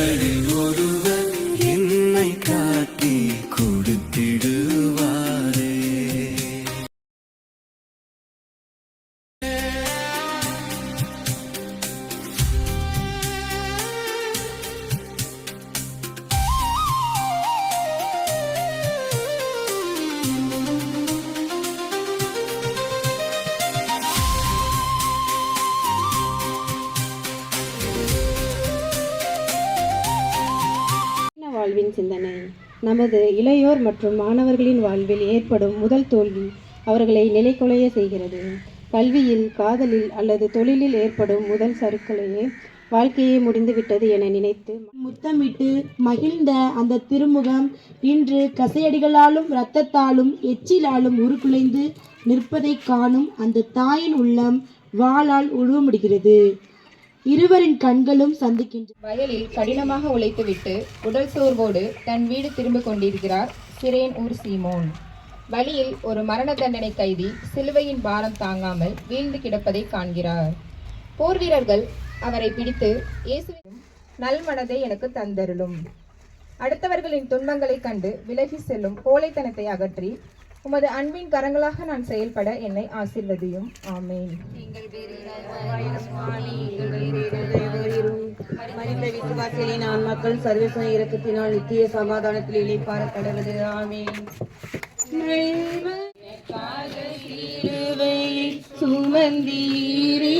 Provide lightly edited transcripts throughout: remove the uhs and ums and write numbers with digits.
உங்களில் ஒருவர் என்னை காட்டி கொடுத்திடுவாரே. வாழ்வின் சிந்தனை. நமது இளையோர் மற்றும் மாணவர்களின் வாழ்வில் ஏற்படும் முதல் தோல்வி அவர்களை நிலைகுலைய செய்கிறது. கல்வியில், காதலில் அல்லது தொழிலில் ஏற்படும் முதல் சறுக்கலையே வாழ்க்கையே முடிந்துவிட்டது என நினைத்து முத்தமிட்டு மகிழ்ந்த அந்த திருமுகம் இன்று கசையடிகளாலும் இரத்தத்தாலும் எச்சிலாலும் உருக்குலைந்து நிற்பதை காணும் அந்த தாயின் உள்ளம் வாளால் உழுவமுடுகிறது. இருவரின் கண்களும் சந்திக்கின்றன. வயலில் கடினமாக உழைத்துவிட்டு உடல் சோர்வோடு தன் வீடு திரும்பிக் கொண்டிருக்கிறார் சிரேன் ஊர் சீமோன். வழியில் ஒரு மரண தண்டனை கைதி சிலுவையின் பாரம் தாங்காமல் வீழ்ந்து கிடப்பதை காண்கிறார். போர் வீரர்கள் அவரை பிடித்து, இயேசுவின் நல்மனதை எனக்கு தந்தருளும், அடுத்தவர்களின் துன்பங்களை கண்டு விலகி செல்லும் கோழைத்தனத்தை அகற்றி உமது அன்பின் கரங்களாக நான் செயல்பட என்னை ஆசீர்வதியும். ஆமேன். மனித விசுவாசிகளின் ஆன்மாக்கள் சர்வசன இரக்கத்தினால் நித்திய சமாதானத்தில் இளைப்பாற கடவுது. ஆமேன். சுமந்தீரே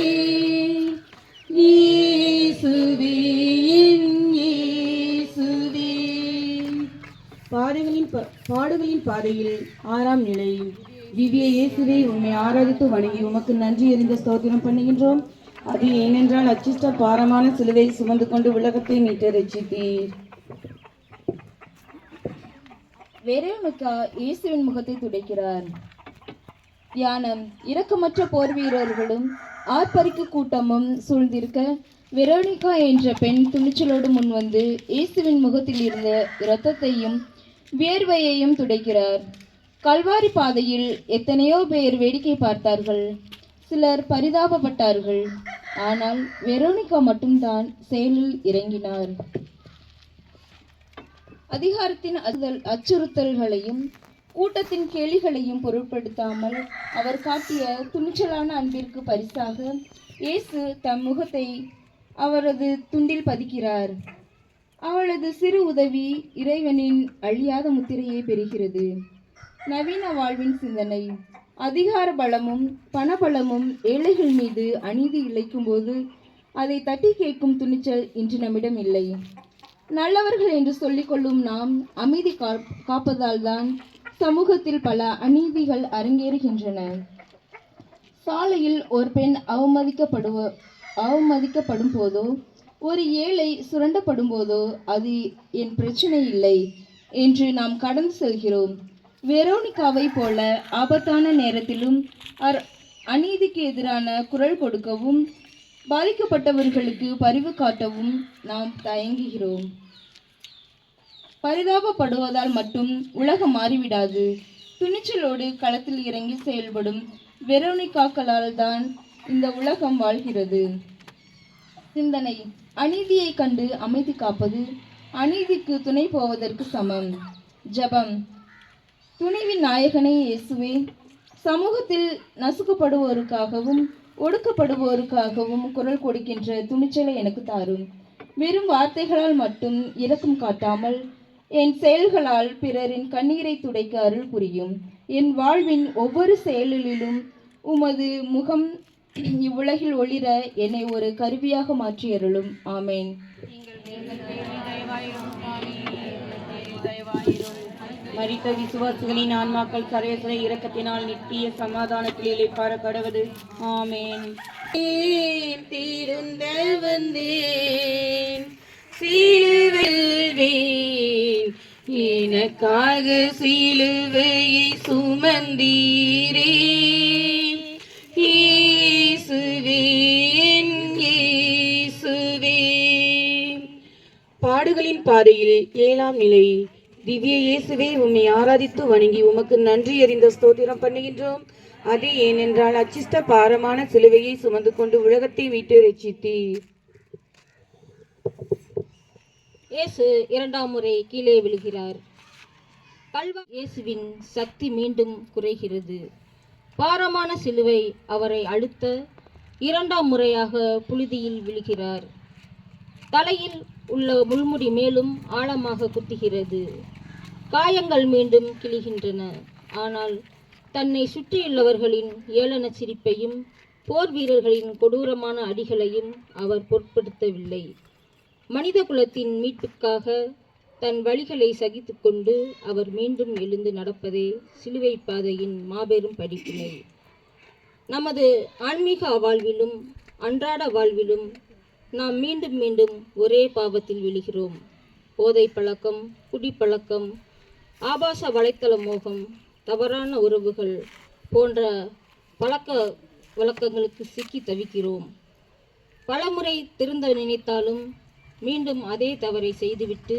பாடுகளின் பாதையில் 6ஆம் நிலை. திவ்ய இயேசுவை உம்மை ஆராதித்து வணங்கி உமக்கு நன்றி எறிந்த ஸ்தோத்திரம் பண்ணுகின்றோம். அது ஏனென்றால் அச்சிஷ்ட பாரமான சிலுவை சுமந்து கொண்டு உலகத்தை மீட்டு ரட்சித்தீர். வெரோனிகா இயேசுவின் முகத்தை துடைக்கிறார். தியானம். இரக்கமற்ற போர் வீரர்களும் ஆர்ப்பரிக்கு கூட்டமும் சூழ்ந்திருக்க வெரோனிகா என்ற பெண் துணிச்சலோடு முன்வந்து இயேசுவின் முகத்தில் இருந்த இரத்தத்தையும் வியர்வையையும் துடைக்கிறார். கல்வாரி பாதையில் எத்தனையோ பேர் வேடிக்கை பார்த்தார்கள், சிலர் பரிதாபப்பட்டார்கள். ஆனால் வெரோனிகா மட்டும்தான் செயலில் இறங்கினார். அதிகாரத்தின் அச்சுறுத்தல்களையும் கூட்டத்தின் கேலிகளையும் பொருட்படுத்தாமல் அவர் காட்டிய துணிச்சலான அன்பிற்கு பரிசாக இயேசு தம் முகத்தை அவரது துண்டில் பதிக்கிறார். அவளது சிறு உதவி இறைவனின் அழியாத முத்திரையை பெறுகிறது. நவீன வாழ்வின் சிந்தனை. அதிகார பலமும் பணபலமும் ஏழைகள் மீது அநீதி இழைக்கும் போது அதை தட்டி கேட்கும் துணிச்சல் இன்று நம்மிடம் இல்லை. நல்லவர்கள் என்று சொல்லிக்கொள்ளும் நாம் அமைதி காப்பதால் தான் சமூகத்தில் பல அநீதிகள் அரங்கேறுகின்றன. சாலையில் ஒரு பெண் அவமதிக்கப்படும் போதோ, ஒரு ஏழை சுரண்டப்படும் போதோ அது என் பிரச்சனை இல்லை என்று நாம் கடந்து செல்கிறோம். வெரோனிகாவை போல ஆபத்தான நேரத்திலும் அநீதிக்கு எதிரான குரல் கொடுக்கவும் பாதிக்கப்பட்டவர்களுக்கு பரிவு காட்டவும் நாம் தயங்குகிறோம். பரிதாபப்படுவதால் மட்டும் உலகம் மாறிவிடாது. துணிச்சலோடு களத்தில் இறங்கி செயல்படும் வெரோனிகாக்களால் தான் இந்த உலகம் வாழ்கிறது. சிந்தனை. அநீதியை கண்டு அமைதி காப்பது அநீதிக்கு துணை போவதற்கு சமம். ஜெபம். துணிவின் நாயகனே இயேசுவே, சமூகத்தில் நசுக்கப்படுவோருக்காகவும் ஒடுக்கப்படுவோருக்காகவும் குரல் கொடுக்கின்ற துணிச்சலை எனக்கு தாரும். வெறும் வார்த்தைகளால் மட்டும் இரக்கம் காட்டாமல் என் செயல்களால் பிறரின் கண்ணீரை துடைக்க அருள் புரியும். என் வாழ்வின் ஒவ்வொரு செயலிலும் உமது முகம் இவ்வுலகில் ஒளிர என்னை ஒரு கருவியாக மாற்றி அருளும். ஆமேன். மரித்த விசுவாசிகளின் ஆன்மாக்கள் சர்வசன இரக்கத்தினால் நித்திய சமாதானத்தில் இளைப்பாற கடவுது. ஆமேன். தீர்ந்த வந்தேன் சிலுவையில் எனக்காக சிலுவையை சுமந்தீரே இயேசுவே, இயேசுவே. பாடுகளின் பாதையில் 7ஆம் நிலை. திவ்ய இயேசுவே, உம்மை ஆராதித்து வணங்கி உமக்கு நன்றி அறிந்த ஸ்தோத்திரம் பண்ணுகின்றோம். அது ஏனென்றால் அச்சிஷ்ட பாரமான சிலுவையை சுமந்து கொண்டு உலகத்தை மீட்டு ரட்சித்தீர். இயேசு இரண்டாம் முறை கீழே விழுகிறார். இயேசுவின் சக்தி மீண்டும் குறைகிறது. பாரமான சிலுவை அவரை அழுத்த இரண்டாம் முறையாக புழுதியில் விழுகிறார். தலையில் உள்ள முள்முடி மேலும் ஆழமாக குத்துகிறது. காயங்கள் மீண்டும் கிழிகின்றன. ஆனால் தன்னை சுற்றியுள்ளவர்களின் ஏளன சிரிப்பையும் போர் வீரர்களின் கொடூரமான அடிகளையும் அவர் பொருட்படுத்தவில்லை. மனித குலத்தின் மீட்புக்காக தன் வழிகளை சகித்து கொண்டு அவர் மீண்டும் எழுந்து நடப்பதே சிலுவை பாதையின் மாபெரும் படிப்பினை. நமது ஆன்மீக வாழ்விலும் அன்றாட வாழ்விலும் நாம் மீண்டும் மீண்டும் ஒரே பாவத்தில் விழுகிறோம். போதை பழக்கம், குடிப்பழக்கம், ஆபாச வலைத்தள மோகம், தவறான உறவுகள் போன்ற பழக்க வழக்கங்களுக்கு சிக்கி தவிக்கிறோம். பலமுறை திருந்த நினைத்தாலும் மீண்டும் அதே தவறை செய்துவிட்டு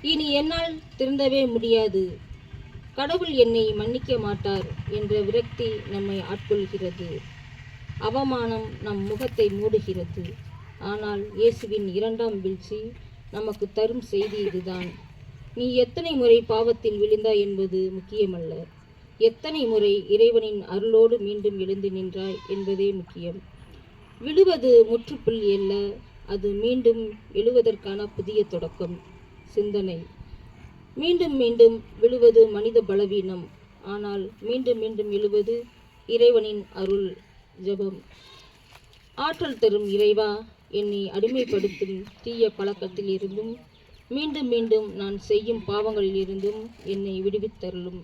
இனி என்னால் திருந்தவே முடியாது, கடவுள் என்னை மன்னிக்க மாட்டார் என்ற விரக்தி நம்மை ஆட்கொள்கிறது. அவமானம் நம் முகத்தை மூடுகிறது. ஆனால் இயேசுவின் இரண்டாம் வீழ்ச்சி நமக்கு தரும் செய்தி இதுதான். நீ எத்தனை முறை பாவத்தில் விழுந்தாய் என்பது முக்கியமல்ல, எத்தனை முறை இறைவனின் அருளோடு மீண்டும் எழுந்து நின்றாய் என்பதே முக்கியம். விழுவது முற்றுப்புள்ளி அல்ல, அது மீண்டும் எழுவதற்கான புதிய தொடக்கம். சிந்தனை: மீண்டும் மீண்டும் விழுவது மனித பலவீனம், ஆனால் மீண்டும் மீண்டும் எழுவது இறைவனின் அருள். ஜெபம்: ஆற்றல் தரும் இறைவா, என்னை அடிமைப்படுத்தும் தீய பழக்கத்தில் இருந்தும் மீண்டும் மீண்டும் நான் செய்யும் பாவங்களில் இருந்தும் என்னை விடுவித்தருளும்.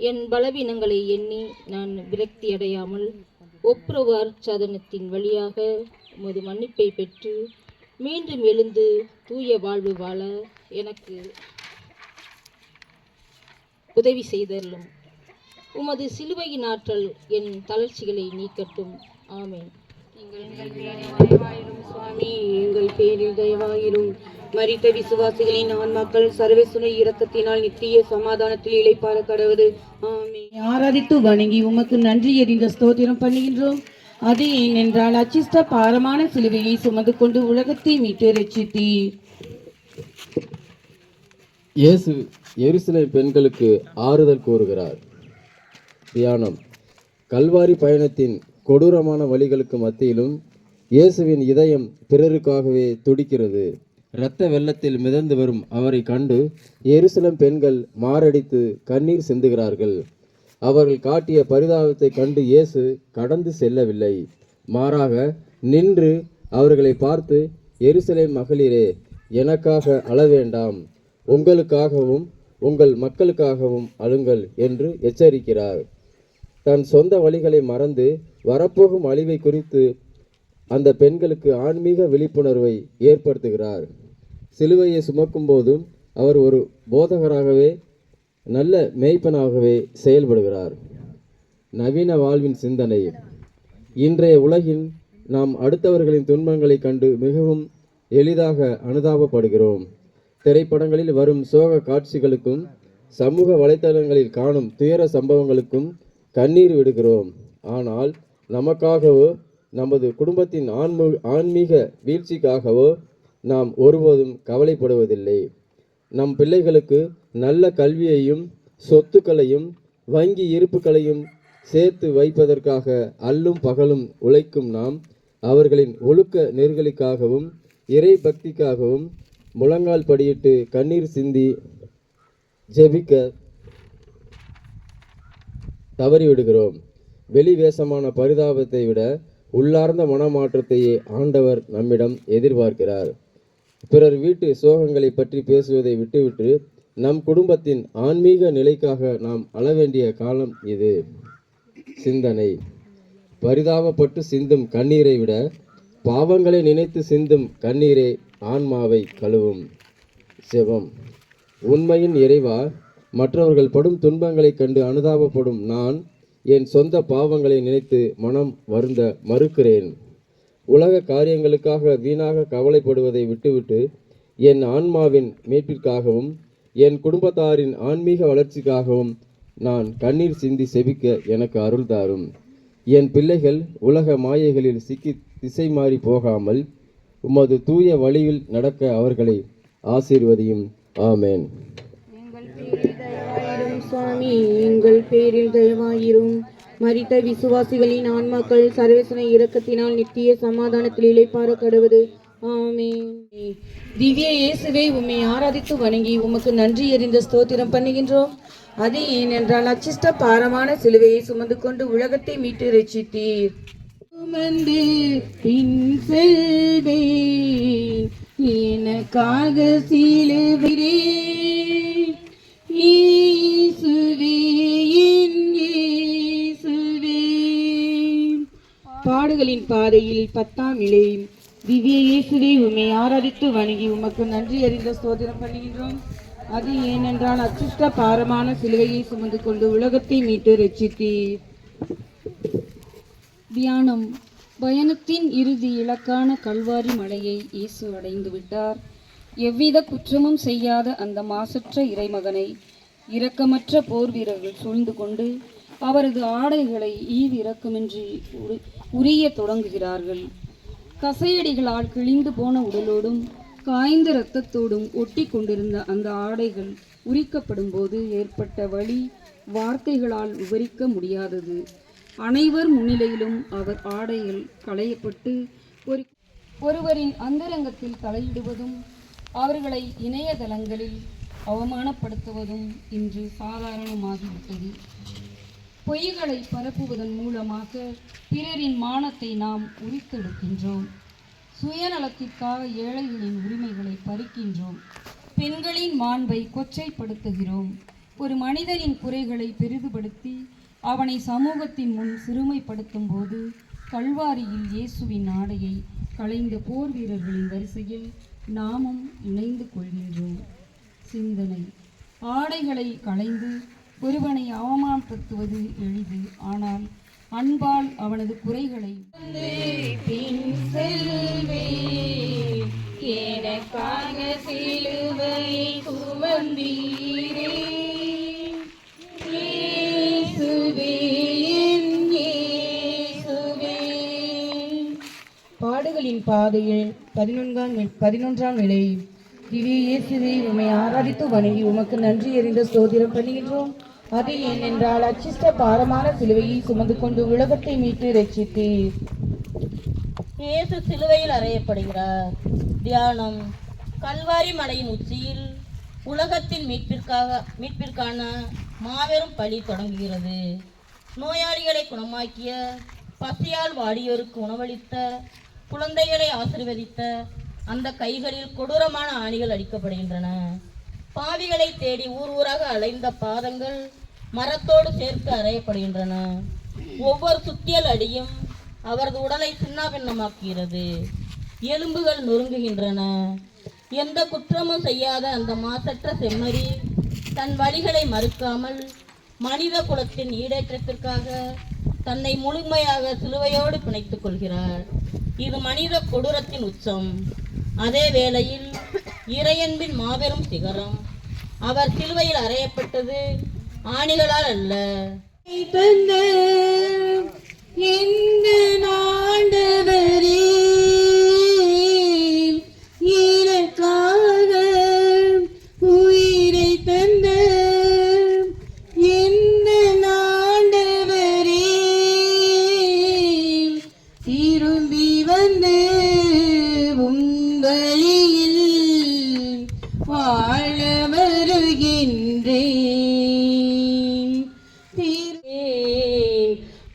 என் பலவீனங்களை எண்ணி நான் விரக்தியடையாமல் ஒப்புரவார் சாதனத்தின் வழியாக உமது மன்னிப்பை பெற்று மீண்டும் எழுந்து தூய வாழ்வு வாழ எனக்கு உதவி செய்தருளும். உமது சிலுவையின் ஆற்றல் என் தளர்ச்சிகளை நீக்கட்டும். ஆமேன். சுவாமி, எங்கள் பேரில் தயவாயிரும். மரித்த விசுவாசிகளின் ஆன்மாக்கள் சர்வேசுரை இரக்கத்தினால் நித்திய சமாதானத்தில் இளைப்பாற கடவுது. ஆமென். ஆராதித்து வணங்கி உமக்கு நன்றி எறிந்த ஸ்தோத்திரம் பண்ணுகின்றோம். அது ஏனென்றால் அச்சிஷ்ட பாரமான சிலுவையை சுமந்து கொண்டு உலகத்தை மீட்டு ரட்சித்தீர். இயேசு எருசலேம் பெண்களுக்கு ஆறுதல் கூறுகிறார். தியானம்: கல்வாரி பயணத்தின் கொடூரமான வழிகளுக்கு மத்தியிலும் இயேசுவின் இதயம் பிறருக்காகவே துடிக்கிறது. இரத்த வெள்ளத்தில் மிதந்து வரும் அவரை கண்டு எருசலேம் பெண்கள் மாரடித்து கண்ணீர் சிந்துகிறார்கள். அவர்கள் காட்டிய பரிதாபத்தை கண்டு இயேசு கடந்து செல்லவில்லை. மாறாக நின்று அவர்களை பார்த்து, எருசலேம் மகளிரே, எனக்காக அழ வேண்டாம், உங்களுக்காகவும் உங்கள் மக்களுக்காகவும் அழுங்கள் என்று எச்சரிக்கிறார். தன் சொந்த வழிகளை மறந்து வரப்போகும் அழிவை குறித்து அந்த பெண்களுக்கு ஆன்மீக விழிப்புணர்வை ஏற்படுத்துகிறார். சிலுவையை சுமக்கும் போதும் அவர் ஒரு போதகராகவே, நல்ல மேய்ப்பனாகவே செயல்படுகிறார். நவீன வாழ்வின் சிந்தனை: இன்றைய உலகில் நாம் அடுத்தவர்களின் துன்பங்களை கண்டு மிகவும் எளிதாக அனுதாபப்படுகிறோம். திரைப்படங்களில் வரும் சோக காட்சிகளுக்கும் சமூக வலைத்தளங்களில் காணும் துயர சம்பவங்களுக்கும் கண்ணீர் விடுகிறோம். ஆனால் நமக்காகவோ நமது குடும்பத்தின் ஆன்மீக வீழ்ச்சிக்காகவோ நாம் ஒருபோதும் கவலைப்படுவதில்லை. நம் பிள்ளைகளுக்கு நல்ல கல்வியையும் சொத்துக்களையும் வங்கி இருப்புகளையும் சேர்த்து வைப்பதற்காக அல்லும் பகலும் உழைக்கும் நாம், அவர்களின் ஒழுக்க நெறிகளுக்காகவும் இறை பக்திக்காகவும் முழங்கால் படியிட்டு கண்ணீர் சிந்தி ஜெபிக்க தவறிவிடுகிறோம். வெளிவேசமான பரிதாபத்தை விட உள்ளார்ந்த மனமாற்றத்தையே ஆண்டவர் நம்மிடம் எதிர்பார்க்கிறார். பிறர் வீட்டு சோகங்களை பற்றி பேசுவதை விட்டுவிட்டு நம் குடும்பத்தின் ஆன்மீக நிலைக்காக நாம் அழ வேண்டிய காலம் இது. சிந்தனை: பரிதாபப்பட்டு சிந்தும் கண்ணீரை விட பாவங்களை நினைத்து சிந்தும் கண்ணீரே ஆன்மாவை கழுவும். ஜெபம்: உண்மையின் இறைவா, மற்றவர்கள் படும் துன்பங்களைக் கண்டு அனுதாபப்படும் நான் என் சொந்த பாவங்களை நினைத்து மனம் வருந்த மறுக்கிறேன். உலக காரியங்களுக்காக வீணாக கவலைப்படுவதை விட்டுவிட்டு என் ஆன்மாவின் மீட்பிற்காகவும் என் குடும்பத்தாரின் ஆன்மீக வளர்ச்சிக்காகவும் நான் கண்ணீர் சிந்தி செபிக்க எனக்கு அருள் தாரும். என் பிள்ளைகள் உலக மாயைகளில் சிக்கி திசை மாறி போகாமல் உமது தூய வழியில் நடக்க அவர்களை ஆசீர்வதியும். ஆமென். சுவாமி, எங்கள் பேரில் தயவாயிரும். மரித்த விசுவாசிகளின் ஆன்மாக்கள் சர்வேசன இரக்கத்தினால் நித்திய சமாதானத்தில் இளைப்பாற கடவுது. ஆமென். திவ்ய இயேசுவே, உம்மை ஆராதித்து வணங்கி உமக்கு நன்றி எறிந்த ஸ்தோத்திரம் பண்ணுகின்றோம். அது ஏனென்றால் அச்சிஷ்ட பாரமான சிலுவையை சுமந்து கொண்டு உலகத்தை மீட்டு ரட்சித்தீர். சுமந்து பின் செல்வேன், எனக்காக சிலுவையிலே இயேசுவே, என் இயேசுவே. பாடுகளின் பாதையில் 10ஆம் நிலை. திவ்ய இயேசுவே, உம்மை ஆராதித்து வணங்கி உமக்கு நன்றி அறிந்த ஸ்தோத்திரம் பண்ணுகின்றோம். அது ஏனென்றால் அச்சிஷ்ட பாரமான சிலுவையை சுமந்து கொண்டு உலகத்தை மீட்டு ரட்சித்தீர். தியானம். பயணத்தின் இறுதி இலக்கான கல்வாரி மலையை இயேசு அடைந்து விட்டார். எவ்வித குற்றமும் செய்யாத அந்த மாசற்ற இறைமகனை இரக்கமற்ற போர் வீரர்கள் சூழ்ந்து கொண்டு அவரது ஆடைகளை ஈவு இரக்கமின்றி உரிய தொடங்குகிறார்கள். கசையடிகளால் கிழிந்து போன உடலோடும் காய்ந்த இரத்தத்தோடும் ஒட்டி கொண்டிருந்த அந்த ஆடைகள் உரிக்கப்படும் போது ஏற்பட்ட வலி வார்த்தைகளால் விவரிக்க முடியாதது. அனைவர் முன்னிலையிலும் அவர் ஆடைகள் களையப்பட்டு ஒருவரின் அந்தரங்கத்தில் தலையிடுவதும் அவர்களை இணையதளங்களில் அவமானப்படுத்துவதும் இன்று சாதாரணமாகிவிட்டது. பொய்களை பரப்புவதன் மூலமாக பிறரின் மானத்தை நாம் உரித்தெடுக்கின்றோம். சுயநலத்திற்காக ஏழைகளின் உரிமைகளை பறிக்கின்றோம். பெண்களின் மாண்பை கொச்சைப்படுத்துகிறோம். ஒரு மனிதனின் குறைகளை பெரிதுபடுத்தி அவனை சமூகத்தின் முன் சிறுமைப்படுத்தும் போது கல்வாரியில் இயேசுவின் ஆடையை களைந்த போர் வீரர்களின் வரிசையில் நாமும் இணைந்து கொள்கின்றோம். சிந்தனை. ஆடைகளை களைந்து ஒருவனை அவமானப்படுத்துவது எளிது. ஆனால் அன்பால் அவனது குறைகளை எனக்காக சிலுவை சுமந்தீரே, இயேசுவே, என் இயேசுவே. பாடுகளின் பாதையில் 11ஆம் நிலை. திவ்ய இயேசுவே, உம்மை ஆராதித்து வணங்கி உமக்கு நன்றி எறிந்த ஸ்தோத்திரம் பண்ணுகின்றோம். அது ஏனென்றால் அச்சிஷ்ட பாரமான சிலுவையை சுமந்து கொண்டு உலகத்தை மீட்டு ரட்சித்தீர். இயேசு சிலுவையில் அறையப்படுகிறார். தியானம். கல்வாரி மலையின் உச்சியில் உலகத்தின் மீட்பிற்கான மாபெரும் பலி தொடங்குகிறது. நோயாளிகளை குணமாக்கிய, பசியால் வாடியோருக்கு உணவளித்த, குழந்தைகளை ஆசீர்வதித்த அந்த கைகளில் கொடூரமான ஆணிகள் அடிக்கப்படுகின்றன. பாவிகளை தேடி ஊர் ஊராக அலைந்த பாதங்கள் மரத்தோடு சேர்த்து அறையப்படுகின்றன. ஒவ்வொரு சுத்தியல் அடியும் அவரது உடலை சின்னாபின்னமாக்குகிறது. எலும்புகள் நொறுங்குகின்றன. எந்த குற்றமும் செய்யாத அந்த மாசற்ற செம்மறி தன் வழிகளை மறுக்காமல் மனித குலத்தின் ஈடேற்றத்திற்காக தன்னை முழுமையாக சிலுவையோடு பிணைத்துக் கொள்கிறார். இது மனித கொடூரத்தின் உச்சம். அதே வேளையில் இறையன்பின் மாபெரும் சிகரம். அவர் சிலுவையில் அறையப்பட்டது ஆணிகளால் அல்ல.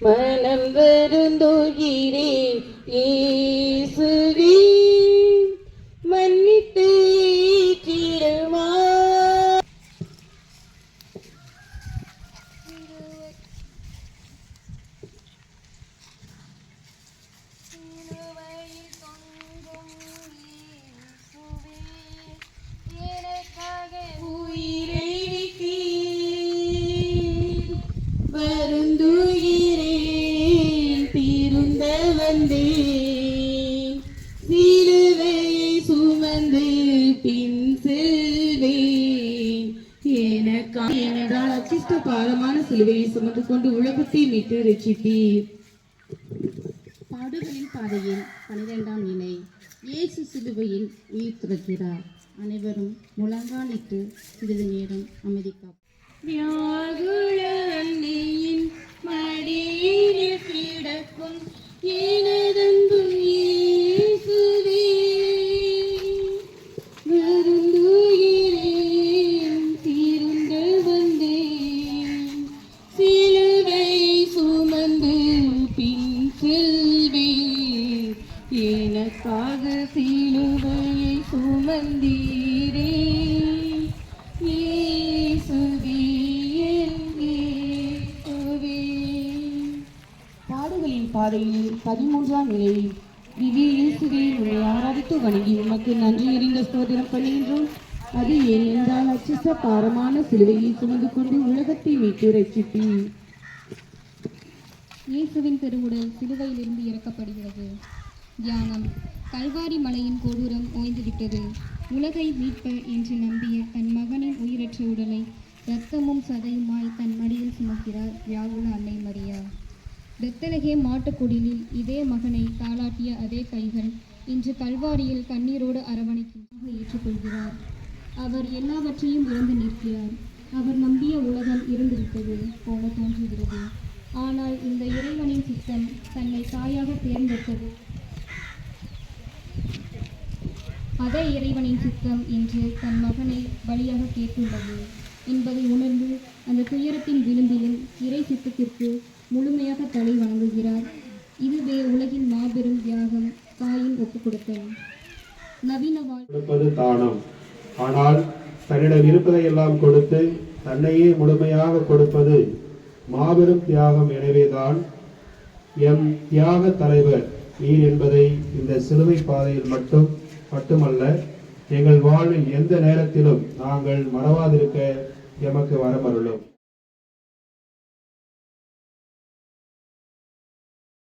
மனம் வருந்துகிறேன் இயேசுவே, மன்னித்து ஏற்றிடுமா. வருந்துகிறேன் திருந்த வந்தேன், சிலுவையை சுமந்து பின் செல்வேன். ஏனென்றால் அச்சிஷ்ட பாரமான சிலுவையை சுமந்து கொண்டு உலகத்தை மீட்டு ரட்சித்தீர். பாடுகளின் பாதையில் 12ஆம் நிலை. இயேசு சிலுவையில் உயிர் துறக்கிறார். அனைவரும் முழங்காலிட்டு சிறிது நேரம் அமைதி காப்போம். வியாகுல அன்னையின் மடியில் கிடக்கும் எனதன்பு இயேசுவே, வருந்துகிறேன் தீர்ந்து வந்தேன், சிலுவை சுமந்து பின் செல்வேன், எனக்காக சிலுவையை சுமந்தீரே இயேசுவே, என் இயேசுவே. பாடுகளின் பாதையில் 13ஆம் நிலையில் திவ்ய இயேசுவே உம்மை ஆராதித்து வணங்கி உமக்கு நன்றி எறிந்த ஸ்தோத்திரம் பண்ணுகின்றோம். அது ஏனென்றால் அச்சிஷ்ட பாரமான சிலுவையை சுமந்து கொண்டு உலகத்தை மீட்டு ரட்சித்தீர். இயேசுவின் திருவுடல் சிலுவையிலிருந்து இறக்கப்படுகிறது. தியானம். கல்வாரி மலையின் கொடூரம் ஓய்ந்துவிட்டது. உலகை மீட்ப என்று நம்பிய தன் மகனின் உயிரற்ற உடலை இரத்தமும் சதையுமாய் தன் மடியில் சுமக்கிறார் வியாகுல அன்னை மரியா. பெத்லகேம் மாட்டுக்குடிலில் இதே மகனை தாளாட்டிய அதே கைகள் இன்று கல்வாரியில் கண்ணீரோடு அரவணைக்கின்றதாக ஏற்றுக்கொள்கிறார். அவர் எல்லாவற்றையும் இழந்து நிற்கிறார். அவர் நம்பிய உலகம் இருந்துவிட்டது போல தோன்றுகிறது. ஆனால் இந்த இறைவனின் சித்தம் தன்னை தாயாக தேர்ந்தெடுத்தது. அதே இறைவனின் சித்தம் இன்று தன் மகனை பலியாக கேட்டுள்ளது என்பதை உணர்ந்து அந்த துயரத்தின் விளிம்பிலும் இறை சித்தத்திற்கு முழுமையாக தலை வணங்குகிறார். இதுவே உலகின் மாபெரும் தியாகம், தாயின் ஒப்புக்கொடுத்தல். நவீன கொடுப்பது தானம். ஆனால் தன்னிடம் இருப்பதையெல்லாம் கொடுத்து தன்னையே முழுமையாக கொடுப்பது மாபெரும் தியாகம். எனவேதான் எம் தியாக தலைவர் நீர் என்பதை இந்த சிலுவை பாதையில் மட்டுமல்ல எங்கள் வாழ்வில் எந்த நேரத்திலும் நாங்கள் மறவாதிருக்க எமக்கு வரமருளும்.